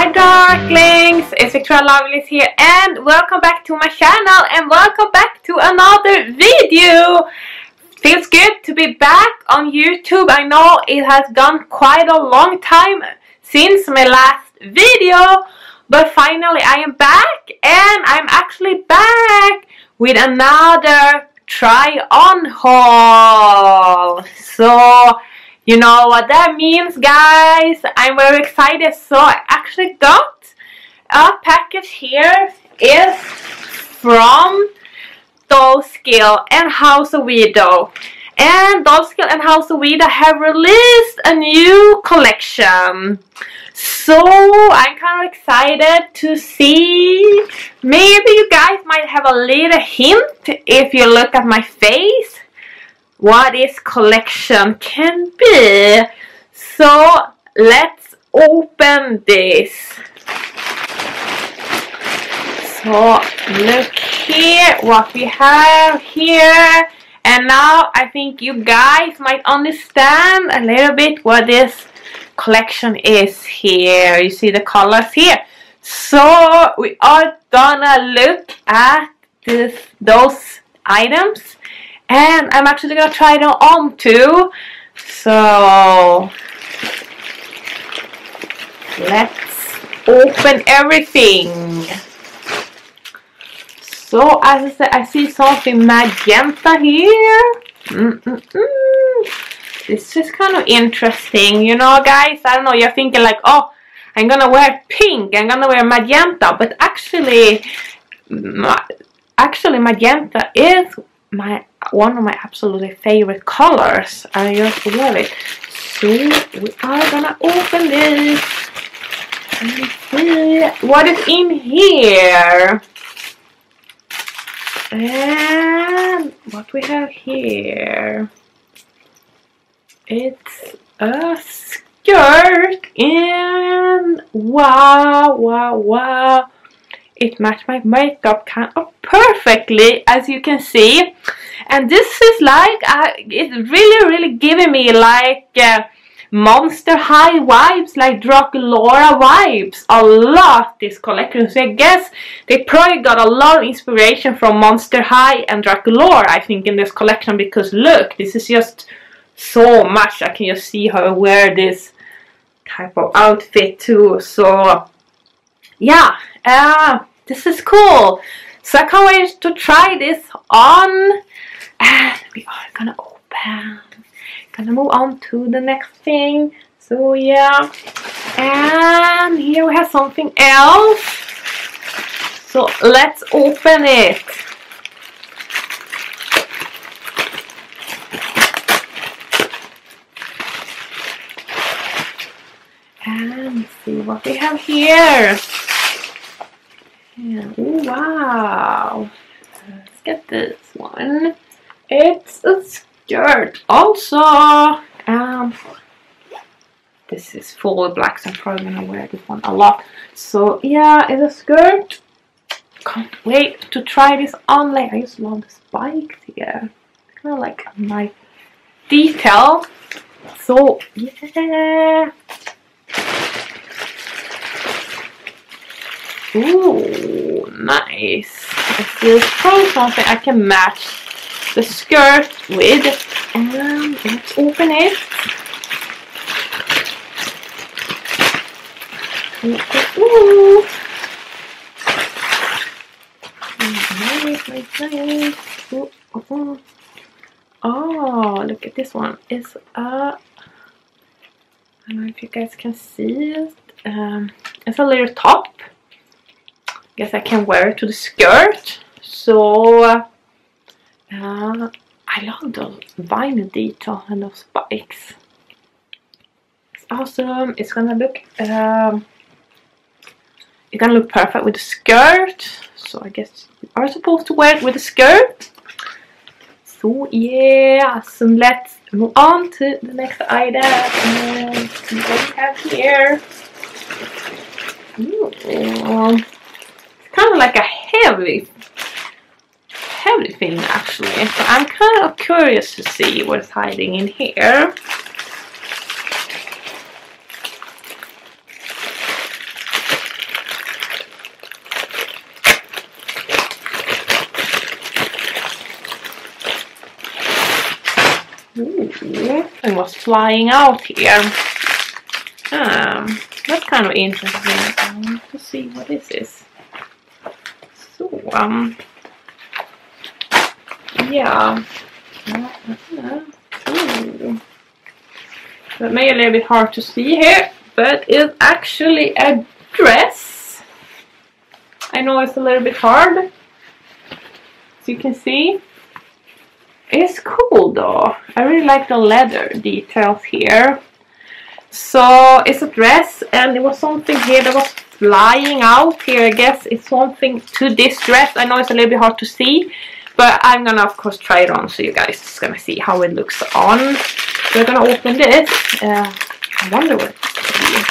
Hi darklings, it's Lovelace here and welcome back to my channel and welcome back to another video. Feels good to be back on YouTube. I know it has gone quite a long time since my last video, but finally I am back and I'm actually back with another try on haul. So you know what that means, guys. I'm very excited. So I actually got a package here. It's from Dollskill and Widow. And Dollskill and Widow have released a new collection. So I'm kind of excited to see. Maybe you guys might have a little hint if you look at my face what this collection can be. So let's open this. So look here what we have here, and now I think you guys might understand a little bit what this collection is here. You see the colors here. So we are gonna look at those items. And I'm actually gonna try them on too. So let's open everything. So as I said, I see something magenta here. This is kind of interesting, you know, guys. I don't know. You're thinking like, oh, I'm gonna wear pink. I'm gonna wear magenta, but actually magenta is one of my absolutely favorite colors. I just love it. So we are gonna open this and see what is in here. And what we have here, it's a skirt, and wow, it matched my makeup kind of perfectly, as you can see. And this is like, it's really giving me like Monster High vibes, like Draculaura vibes a lot, this collection. So I guess they probably got a lot of inspiration from Monster High and Draculaura, I think, in this collection, because look, this is just so much. I can just see her wear this type of outfit too. So yeah, this is cool. So I can't wait to try this on. And we are gonna open. Gonna move on to the next thing. So yeah. And here we have something else. So let's open it. And see what we have here. Yeah. Ooh, wow. Let's get this one. It's a skirt also. This is fully black, so I'm probably gonna wear this one a lot. So yeah, it's a skirt. Can't wait to try this on. Like, I just love the spikes here. Kind of like my detail. So yeah. Ooh, nice. This is probably something I can match the skirt with. And let's open it. Ooh. Nice. Ooh. Oh, look at this one. It's I don't know if you guys can see it. It's a little top. Guess I can wear it to the skirt. So I love the vinyl detail and those spikes. It's awesome. It's gonna look perfect with the skirt. So I guess you are supposed to wear it with the skirt. So yeah, so let's move on to the next item. And what we have here. Ooh. Kind of like a heavy thing, actually. So I'm kind of curious to see what's hiding in here. something was flying out here. That's kind of interesting. I want to see what this is. So, yeah. Ooh. That may be a little bit hard to see here, but it's actually a dress. I know it's a little bit hard, as you can see. It's cool though. I really like the leather details here. So it's a dress, and there was something here that was flying out here. I guess it's something to this dress. I know it's a little bit hard to see, but I'm gonna of course try it on so you guys is gonna see how it looks on. So we're gonna open this. I wonder what it's gonna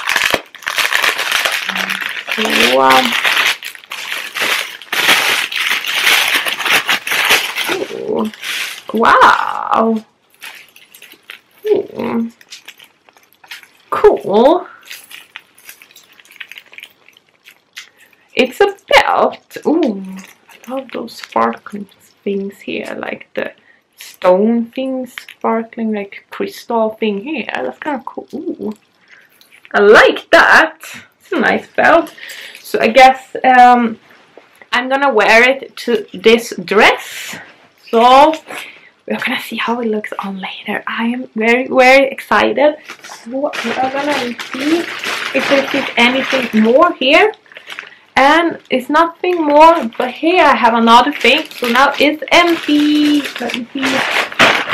be. Wow. Ooh. Cool. It's a belt. Ooh, I love those sparkling things here, like the stone things sparkling, like crystal thing here. That's kind of cool. Ooh. I like that. It's a nice belt. So I guess I'm gonna wear it to this dress. So we're gonna see how it looks on later. I am very, very excited. So we are gonna see if there is anything more here. And it's nothing more, but here I have another thing. So now it's empty. Let me see.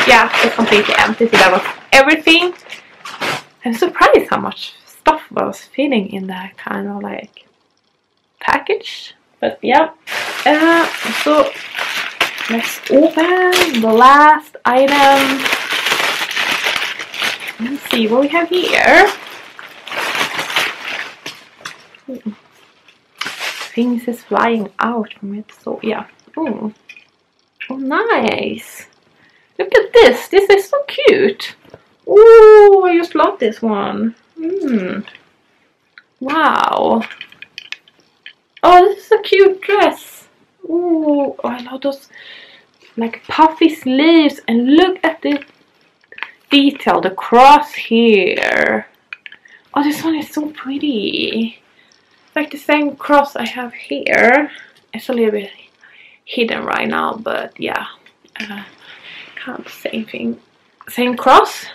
Yeah, it's completely empty. So that was everything. I'm surprised how much stuff was fitting in that kind of like package. But yeah. So let's open the last item. Let's see what we have here. Things is flying out from it, so yeah. Oh, nice. Look at this. This is so cute. Oh, I just love this one. Wow. Oh, this is a cute dress. Oh, I love those like puffy sleeves, and look at the detail, the cross here. Oh, this one is so pretty. It's like the same cross I have here. It's a little bit hidden right now, but yeah, kind of same thing, same cross.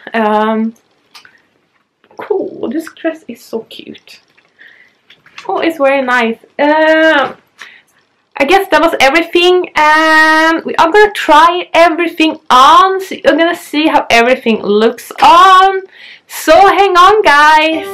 Cool. This dress is so cute. Oh, it's very nice. I guess that was everything, and we are gonna try everything on, so you're gonna see how everything looks on. So hang on, guys.